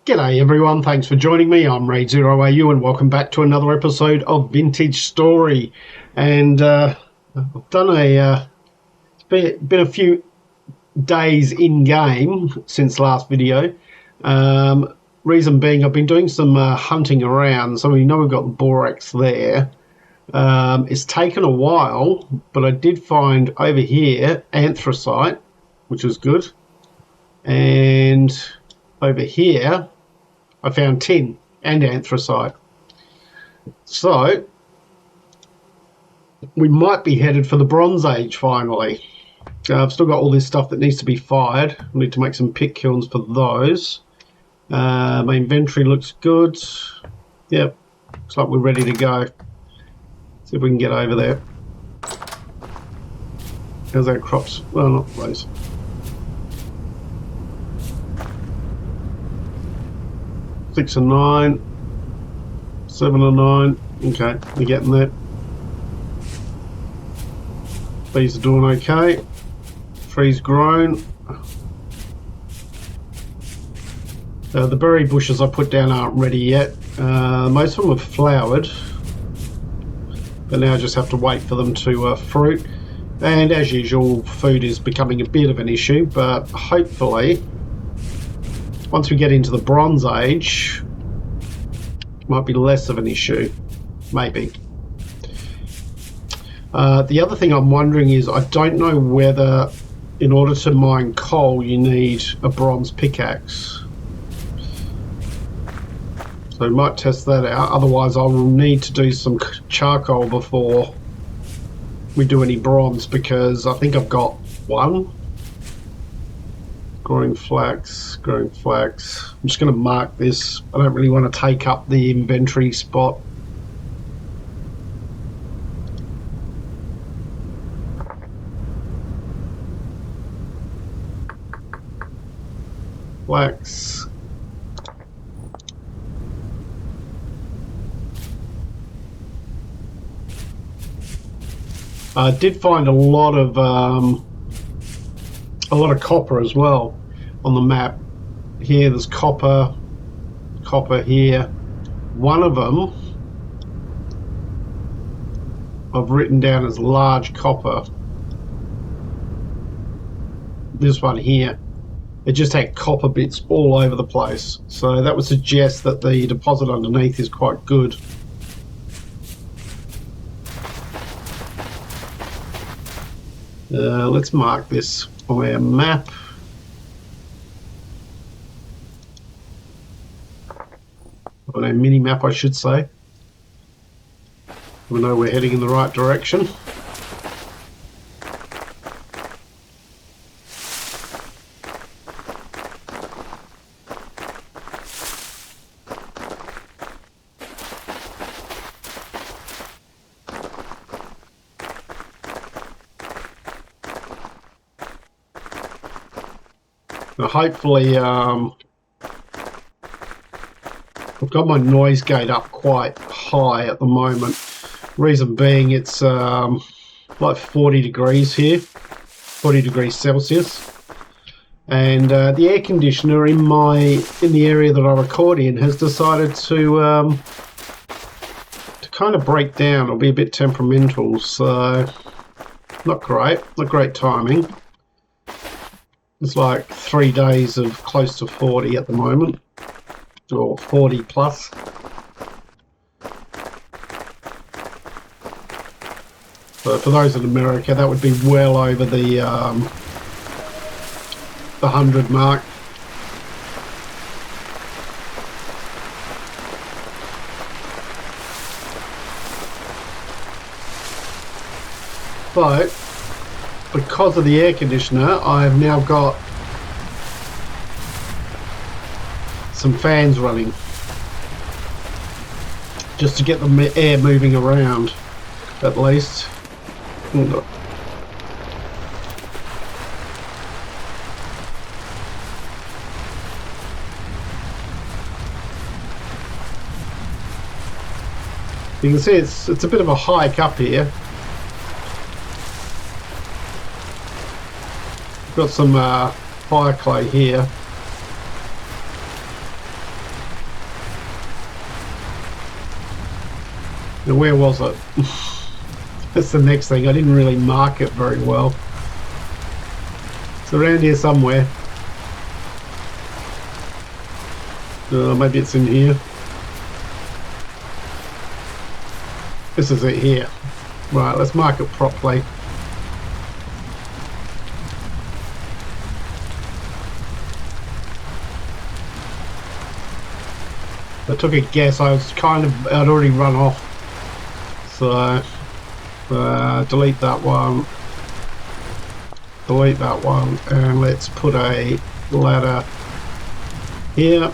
G'day everyone, thanks for joining me. I'm Raidzero AU and welcome back to another episode of Vintage Story. And I've done it's been a few days in game since last video. Reason being, I've been doing some hunting around. So you know we've got the borax there. It's taken a while, but I did find over here anthracite, which was good. And over here I found tin and anthracite. So we might be headed for the Bronze Age finally. I've still got all this stuff that needs to be fired. I need to make some pit kilns for those. My inventory looks good. Yep, looks like we're ready to go. See if we can get over there. How's our crops? Well, not those. Six and 9, 7 and 9. Okay, we're getting there. Bees are doing okay. Trees grown. The berry bushes I put down aren't ready yet. Most of them have flowered, but now I just have to wait for them to fruit. And as usual, food is becoming a bit of an issue, but hopefully once we get into the Bronze Age, it might be less of an issue, maybe. The other thing I'm wondering is, I don't know whether in order to mine coal you need a bronze pickaxe. So we might test that out, otherwise I will need to do some charcoal before we do any bronze, because I think I've got one. Growing flax, growing flax. I'm just going to mark this. I don't really want to take up the inventory spot. Flax. I did find a lot of copper as well on the map. Here there's copper here. One of them I've written down as large copper. This one here, it just had copper bits all over the place, so that would suggest that the deposit underneath is quite good. Let's mark this on our map. On our mini map, I should say. We know we're heading in the right direction. Now hopefully, I've got my noise gate up quite high at the moment. Reason being, it's like 40 degrees here, 40 degrees Celsius, and the air conditioner in the area that I record in has decided to kind of break down or be a bit temperamental. So not great timing. It's like 3 days of close to 40 at the moment, or 40 plus. So for those in America, that would be well over the 100 mark. But because of the air conditioner, I've now got some fans running just to get the air moving around, at least. You can see it's a bit of a hike up here. Got some fire clay here. Now, where was it? That's the next thing. I didn't really mark it very well. It's around here somewhere. Maybe it's in here. This is it here. Right, let's mark it properly. I took a guess. I'd already run off. So delete that one. Delete that one, and let's put a ladder here.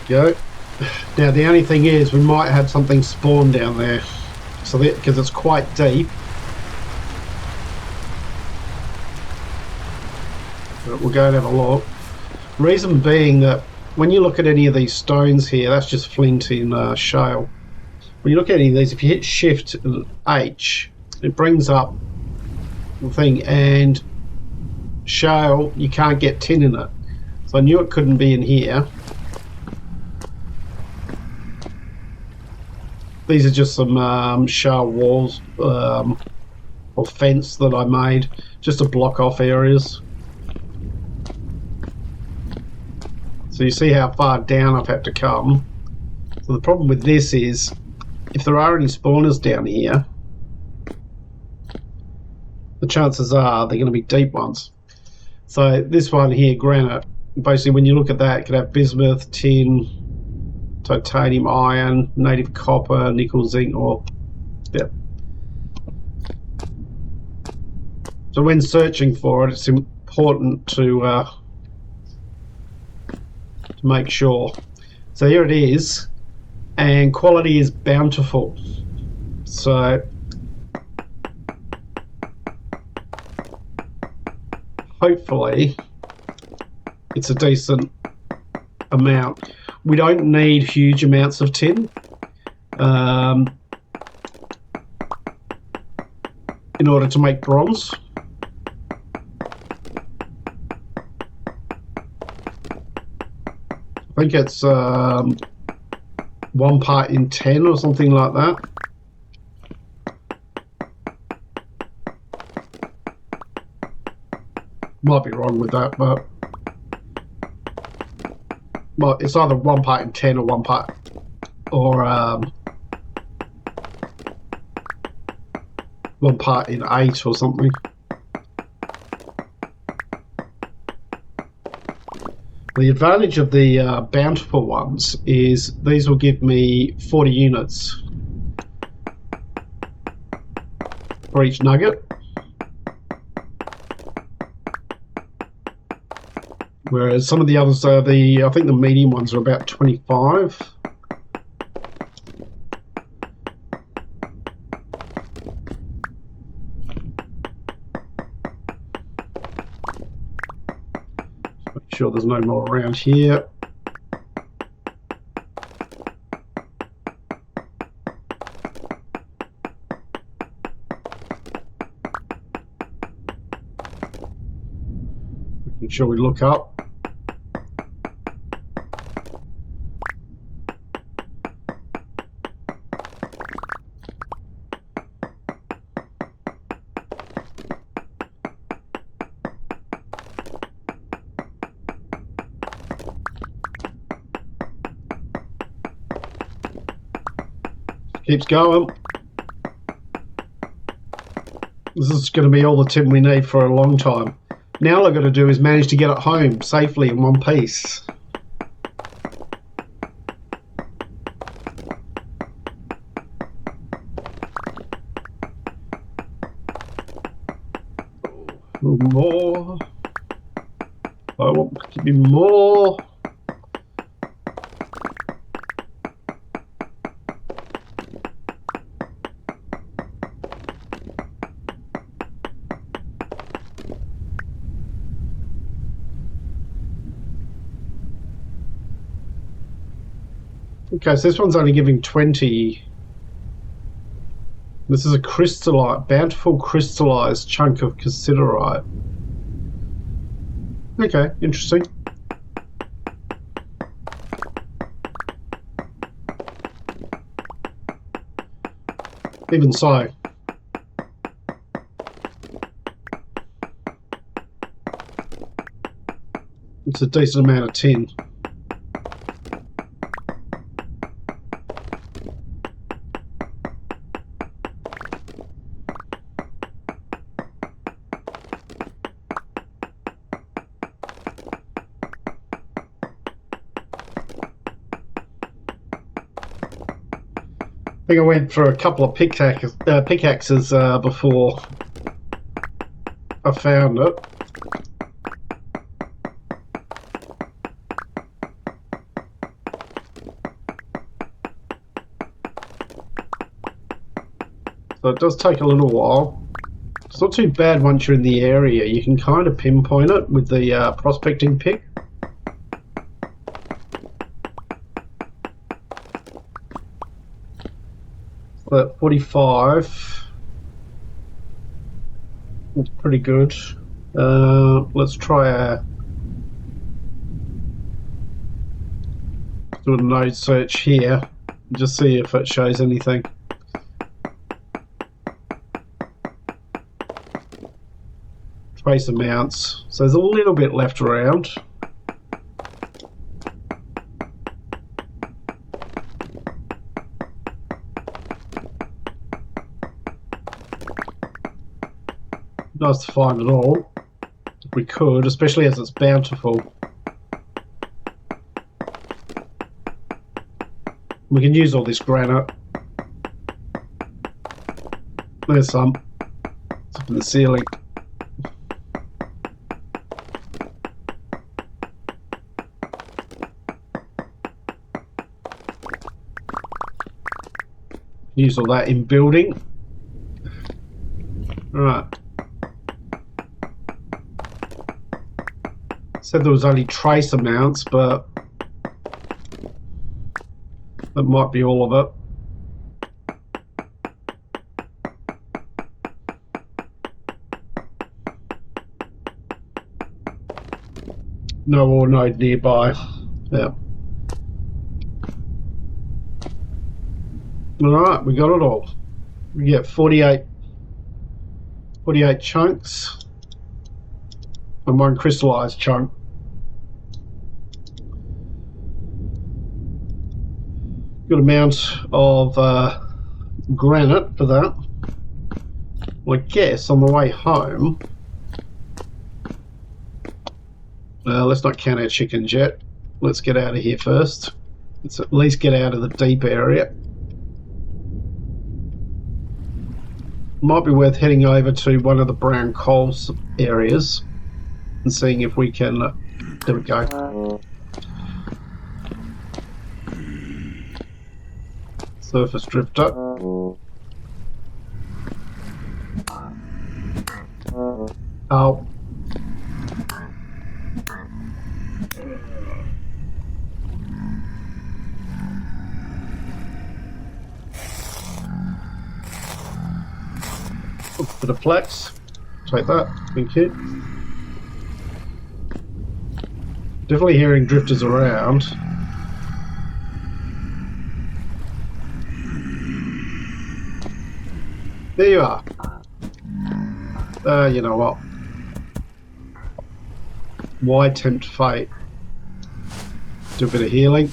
Go. Now the only thing is we might have something spawn down there, so that because it's quite deep. But we'll go and have a look. Reason being that when you look at any of these stones here, that's just flint in shale. When you look at any of these, if you hit Shift H, it brings up the thing, and shale, you can't get tin in it. So I knew it couldn't be in here. These are just some shale walls or fence that I made just to block off areas. So you see how far down I've had to come. So the problem with this is, if there are any spawners down here, the chances are they're going to be deep ones. So this one here, granite, basically when you look at that, it could have bismuth, tin, titanium, iron, native copper, nickel, zinc, or yeah. So when searching for it, it's important to make sure. So here it is, and quality is bountiful. So hopefully it's a decent amount. We don't need huge amounts of tin in order to make bronze. I think it's 1 part in 10 or something like that. Might be wrong with that, but it's either 1 part in 10 or 1 part, or 1 part in 8 or something. The advantage of the bountiful ones is these will give me 40 units for each nugget. Whereas some of the others are I think the medium ones are about 25. Make sure there's no more around here. Making sure we look up. Keeps going. This is going to be all the tin we need for a long time. Now all I've got to do is manage to get it home safely in one piece. More. I want to be more. Okay, so this one's only giving 20 This is a crystallite, bountiful crystallized chunk of cassiterite. Okay, interesting. Even so. It's a decent amount of tin. I think I went through a couple of pickaxes before I found it. So it does take a little while. It's not too bad once you're in the area. You can kind of pinpoint it with the prospecting pick. But 45 is pretty good. Let's try do a node search here and just see if it shows anything. Trace amounts. So there's a little bit left around. Nice to find it all, if we could, especially as it's bountiful. We can use all this granite. There's some. It's up in the ceiling. Use all that in building. Right. Said there was only trace amounts, but that might be all of it. No ore node nearby. Yeah. Alright, we got it all. We get 48 chunks and one crystallized chunk. Good amount of granite for that. Well, I guess on the way home, let's not count our chickens yet. Let's get out of here first. Let's at least get out of the deep area. Might be worth heading over to one of the brown coals areas and seeing if we can. There we go. Surface drifter. Oh. Bit of flex. Take that. Thank you. Definitely hearing drifters around. There you are. You know what? Why tempt fate? Do a bit of healing.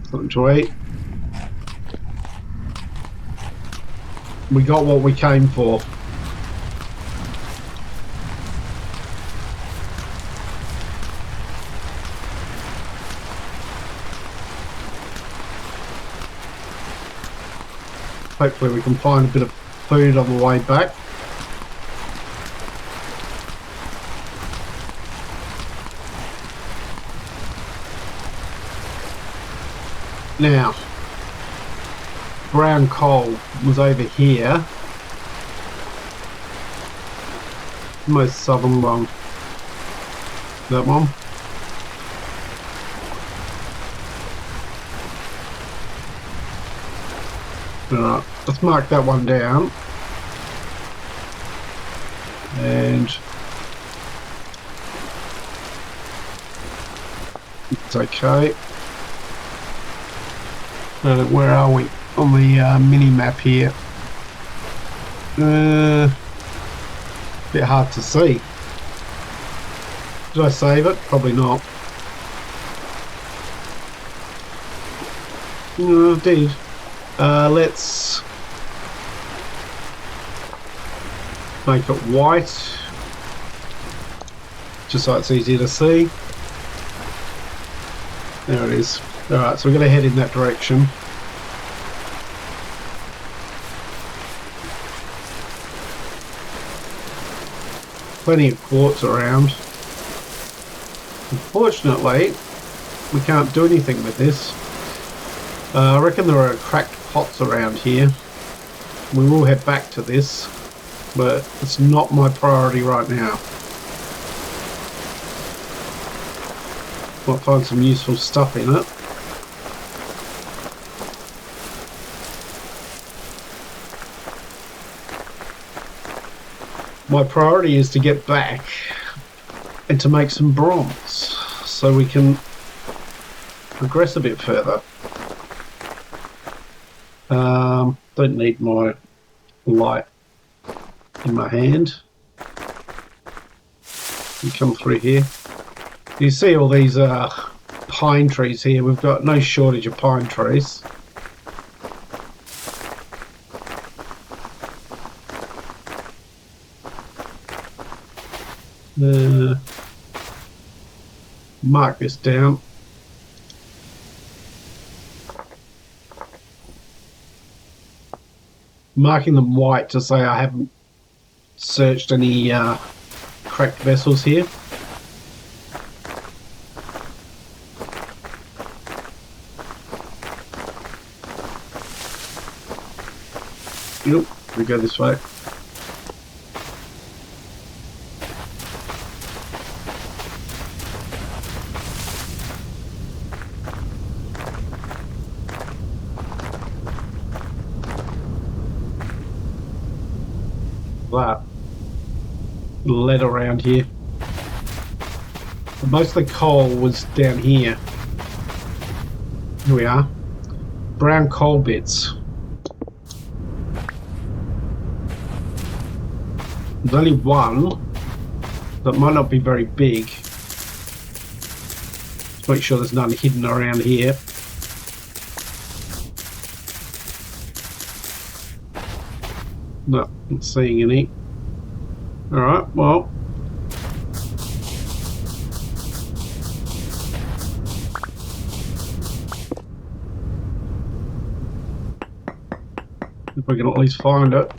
Something to eat. We got what we came for. Hopefully we can find a bit of food on the way back. Now, brown coal was over here. Most southern one. That one. Alright, let's mark that one down. And it's okay. Where are we on the mini map here? Bit hard to see. Did I save it? Probably not. No, I did. Let's make it white, just so it's easier to see. There it is. Alright, so we're going to head in that direction. Plenty of quartz around. Unfortunately, we can't do anything with this. I reckon there are cracked pots around here. We will head back to this, but it's not my priority right now. Might find some useful stuff in it. My priority is to get back and to make some bronze so we can progress a bit further. Don't need my light in my hand. You come through here. You see all these pine trees here. We've got no shortage of pine trees. Mark this down. Marking them white to say I haven't searched any cracked vessels here. Yep, we go this way. That lead around here. Most of the coal was down here. Here we are. Brown coal bits. There's only one that might not be very big. Let's make sure there's none hidden around here. No, not seeing any. Alright, well. If we can at least find it.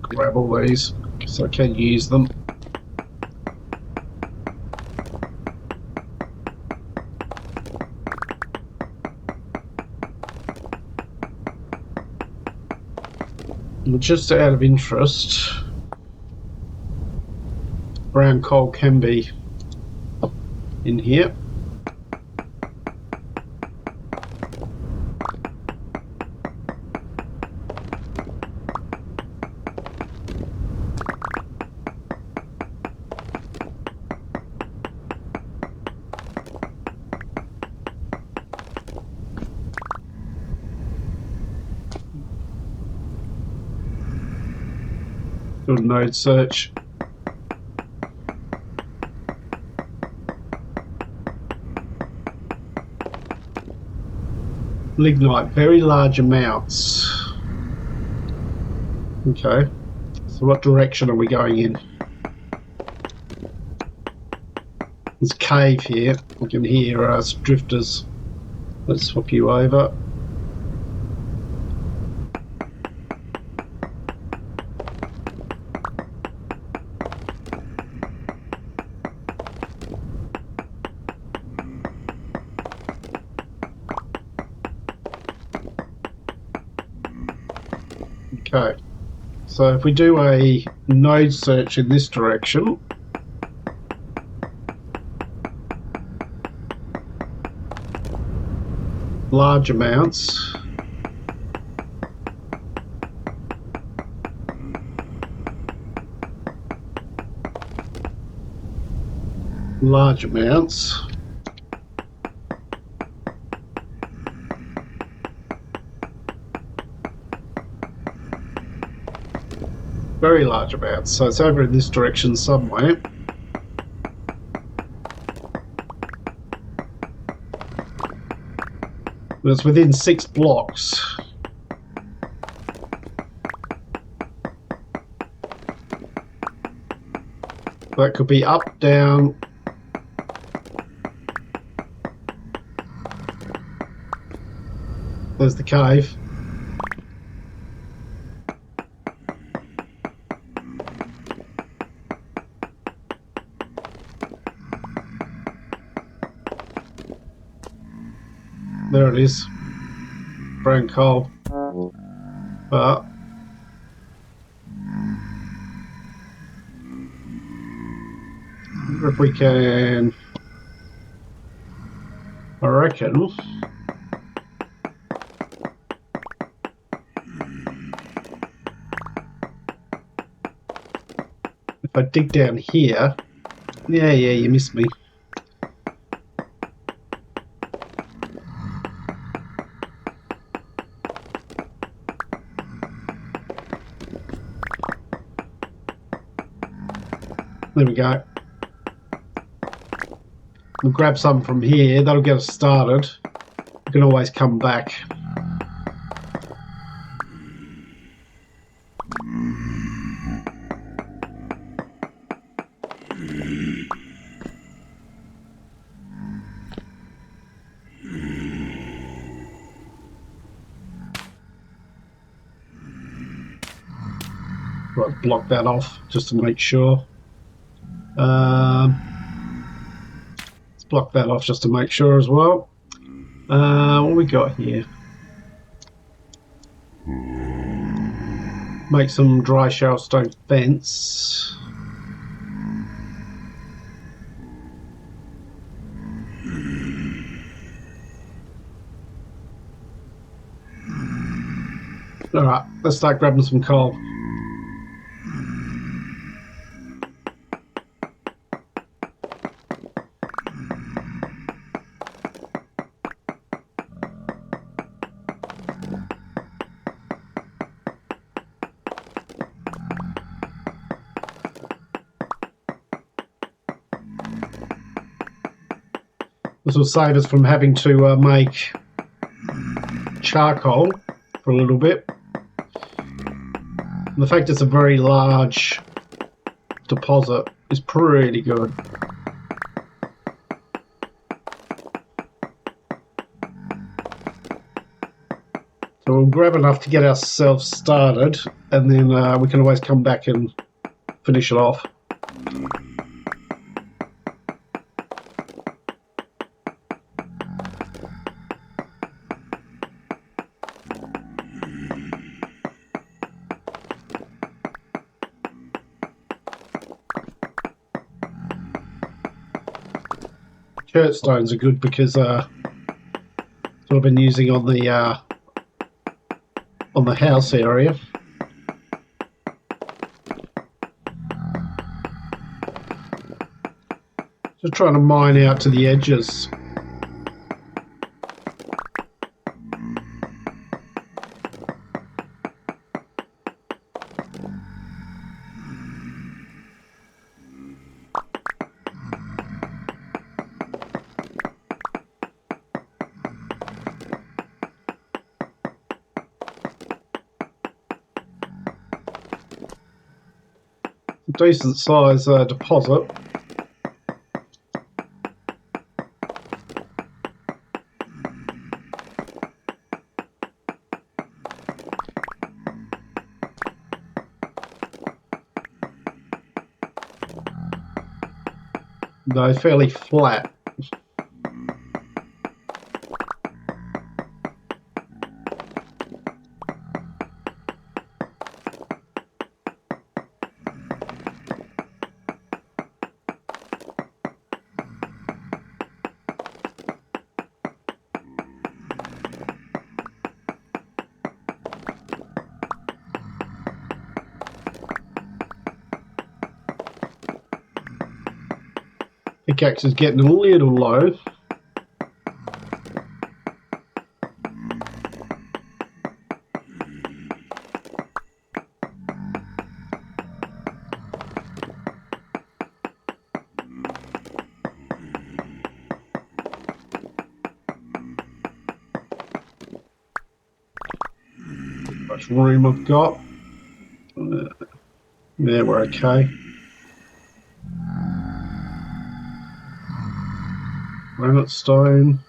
Grab all these, because I can use them. Just out of interest, brown coal can be in here. Good node search. Lignite, very large amounts. Okay, so what direction are we going in? There's a cave here. We can hear drifters. Let's swap you over. Okay. So if we do a node search in this direction, large amounts, large amounts, very large amounts. So it's over in this direction somewhere. But it's within 6 blocks. That could be up, down. There's the cave. There it is. Brown coal. But if we can, I reckon, if I dig down here, yeah, you missed me. There we go. We'll grab some from here. That'll get us started. We can always come back. Right, block that off just to make sure. Let's block that off just to make sure as well. What we got here? Make some dry shell stone fence. Alright, let's start grabbing some coal. This will save us from having to make charcoal for a little bit. And the fact it's a very large deposit is pretty good. So we'll grab enough to get ourselves started, and then we can always come back and finish it off. Church stones are good because that's what I've been using on the house area. Just trying to mine out to the edges. Decent size deposit. Though fairly flat. Pickaxe is getting a little low. Much room I've got. Yeah, we're okay. Granite stone.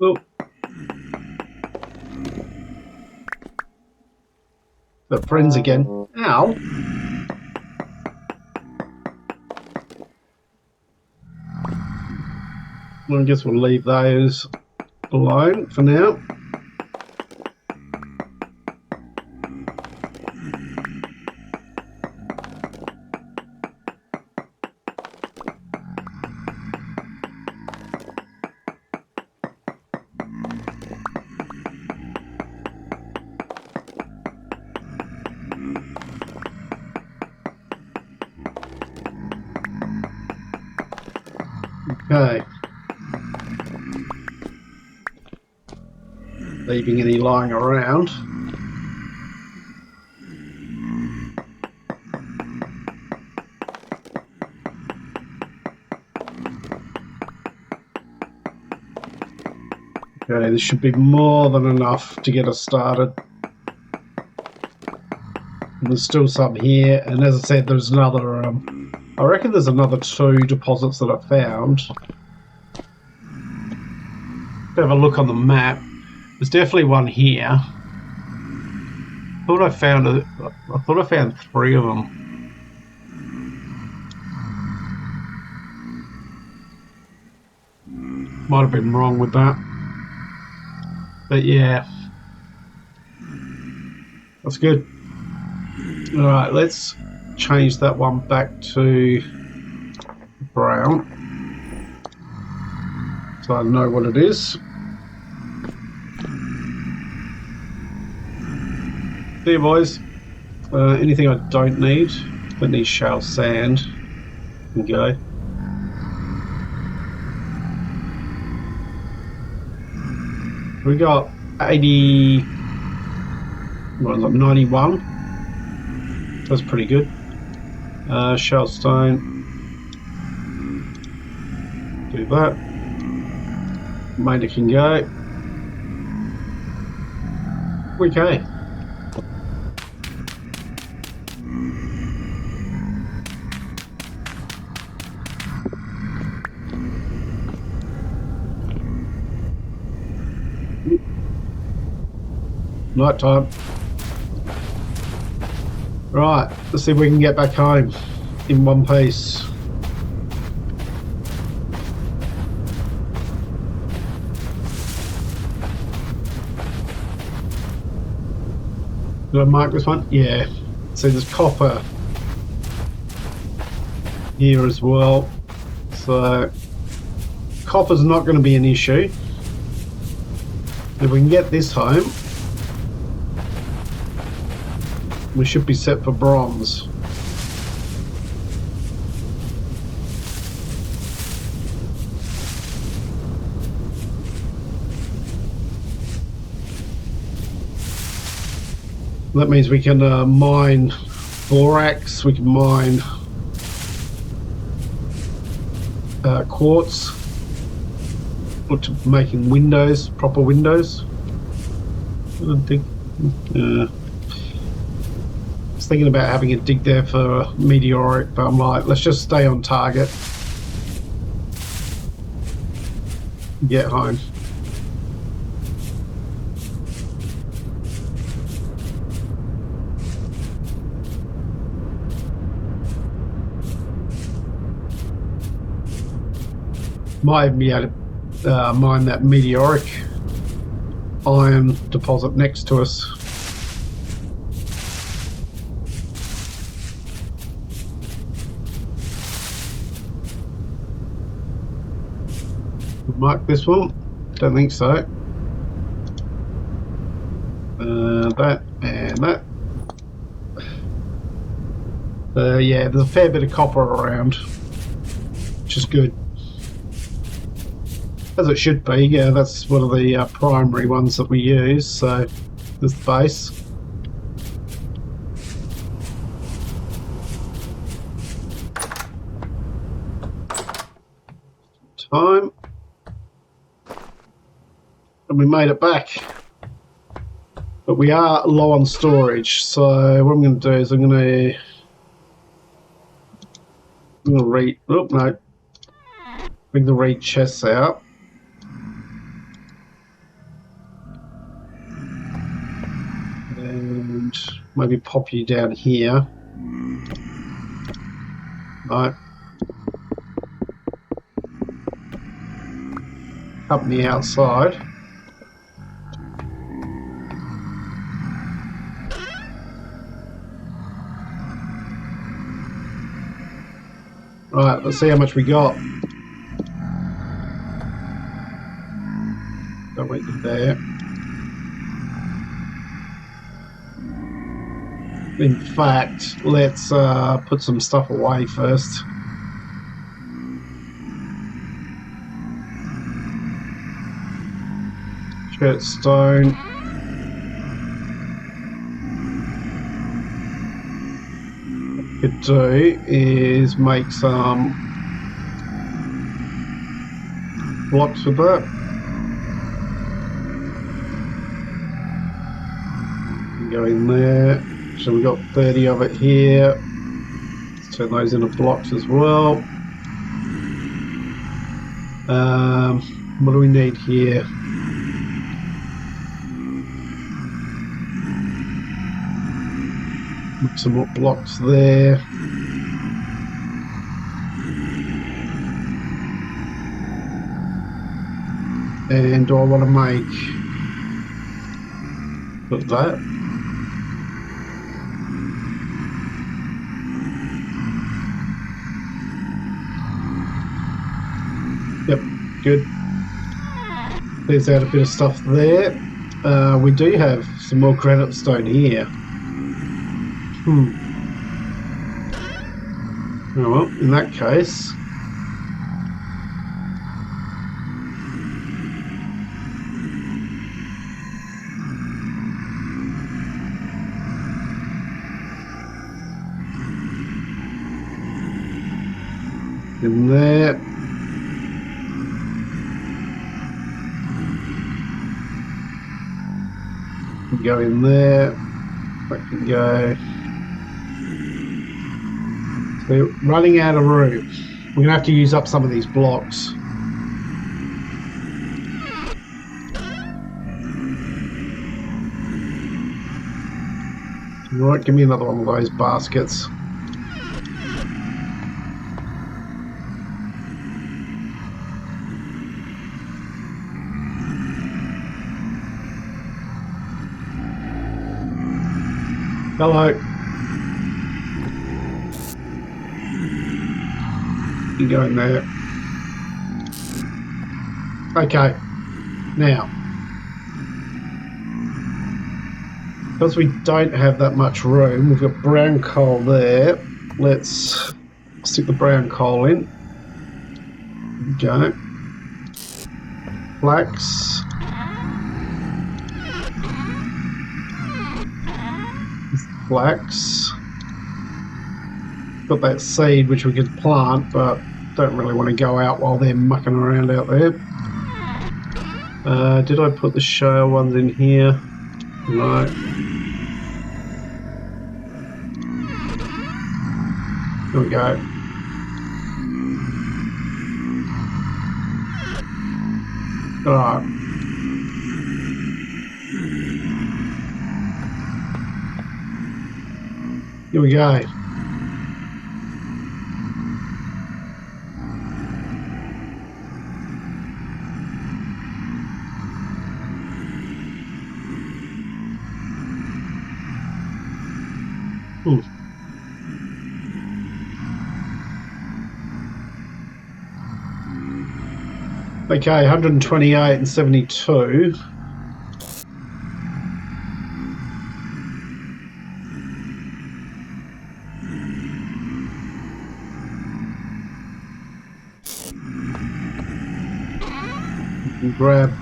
Oh. The friends again. Ow. Well, I guess we'll leave those alone for now. Okay. Leaving any lying around. Okay, this should be more than enough to get us started. There's still some here, and as I said, there's another, I reckon there's another 2 deposits that I found. Have a look on the map. There's definitely one here. I thought I found 3 of them. Might have been wrong with that. But yeah. That's good. Alright, let's change that one back to brown. So I know what it is. There, boys. Anything I don't need. Don't need shale sand. Can go. We got 80. What was it? 91. That's pretty good. Shale stone. Do that. Maida can go. Okay. Night time. Right, let's see if we can get back home in one piece. Did I mark this one? Yeah. So there's copper here as well. So copper's not going to be an issue. If we can get this home, we should be set for bronze. That means we can mine borax, we can mine quartz, put to making windows, proper windows. I don't think. I was thinking about having a dig there for meteoric, but I'm like, let's just stay on target. Get home. Might even be able to mine that meteoric iron deposit next to us. Mark this one? Don't think so. That and that. Yeah, there's a fair bit of copper around, which is good. As it should be. Yeah, that's one of the primary ones that we use. So there's the base. Time. And we made it back. But we are low on storage, so what I'm going to do is I'm going to read. Oh no! Bring the reed chests out. And maybe pop you down here. Right. Up on the outside. Right, let's see how much we got. Don't wait there. In fact, let's put some stuff away first. Church stone. What we could do is make some blocks with that. Go in there. So we've got 30 of it here. Let's turn those into blocks as well. What do we need here? Put some more blocks there. And do I want to make that? Yep, good. There's out a bit of stuff there. We do have some more granite stone here. Oh, well, in that case, in there. Go in there. That can go. So we're running out of room. We're going to have to use up some of these blocks. Right, give me another one of those baskets. Hello. You go in there. Okay. Now, because we don't have that much room, we've got brown coal there. Let's stick the brown coal in. Go. Flax. Flax. Got that seed which we could plant, but don't really want to go out while they're mucking around out there. Did I put the shale ones in here? No. There we go. Alright. Here we go. Okay, 128 and 72. Grab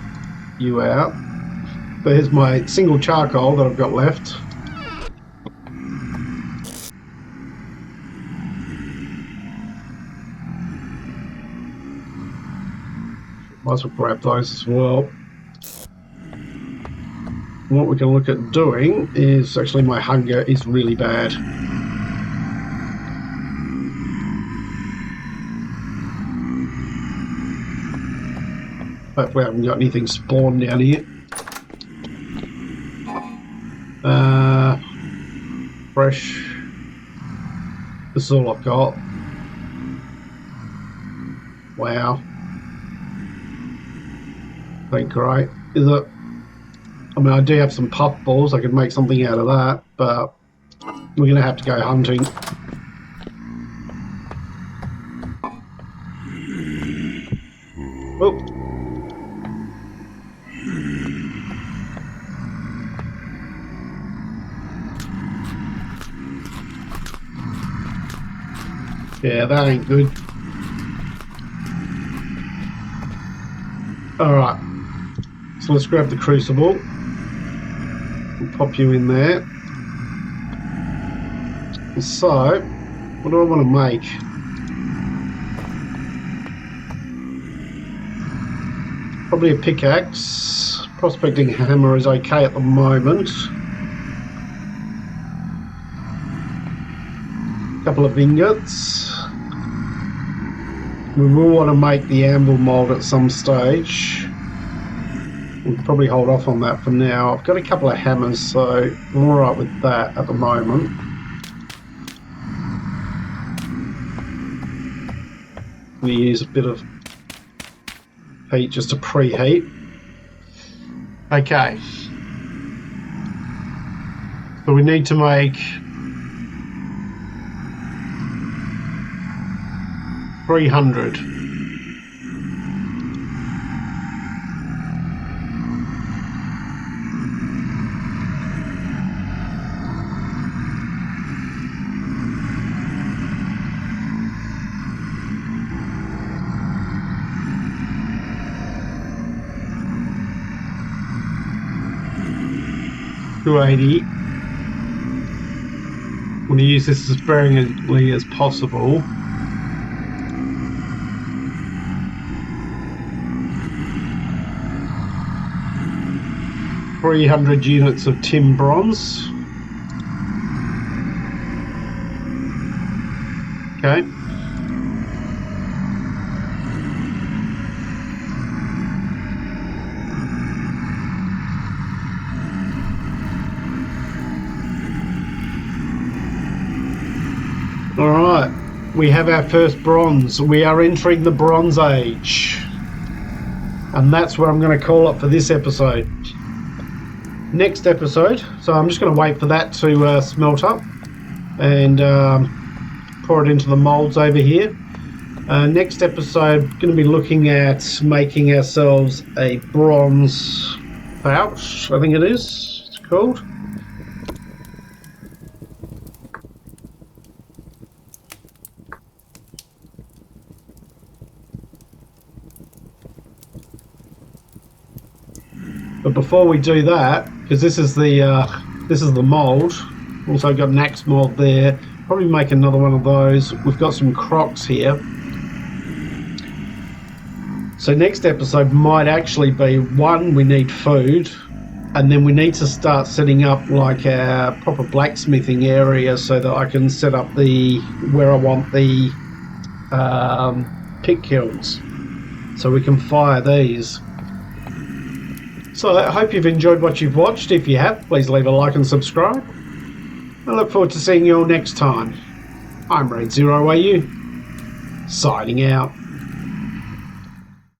you out. There's my single charcoal that I've got left. Might as well grab those as well. What we can look at doing is, actually my hunger is really bad. Hopefully I haven't got anything spawned down here. Fresh. This is all I've got. Wow. Ain't great, is it? I mean, I do have some puffballs. I could make something out of that, but we're going to have to go hunting. Oh. Yeah, that ain't good. Alright, so let's grab the crucible. We'll pop you in there. So, what do I want to make? Probably a pickaxe. Prospecting hammer is okay at the moment. A couple of ingots. We will want to make the anvil mold at some stage. We'll probably hold off on that for now. I've got a couple of hammers, so I'm alright with that at the moment. We use a bit of heat just to preheat. Okay. So we need to make 300. $280. I'm going to use this as sparingly as possible. $300 units of tin bronze. Okay. All right, we have our first bronze. We are entering the Bronze Age, and that's where I'm going to call it for this episode. Next episode, so I'm just going to wait for that to smelt up and pour it into the molds over here. Next episode, going to be looking at making ourselves a bronze pouch, I think it is, it's called. But before we do that, because this is the mold, also got an axe mold there. Probably make another one of those. We've got some crocs here. So next episode might actually be, one, we need food, and then we need to start setting up like a proper blacksmithing area so that I can set up where I want the pit kilns, so we can fire these. So I hope you've enjoyed what you've watched. If you have, please leave a like and subscribe. I look forward to seeing you all next time. I'm Raidzero, signing out.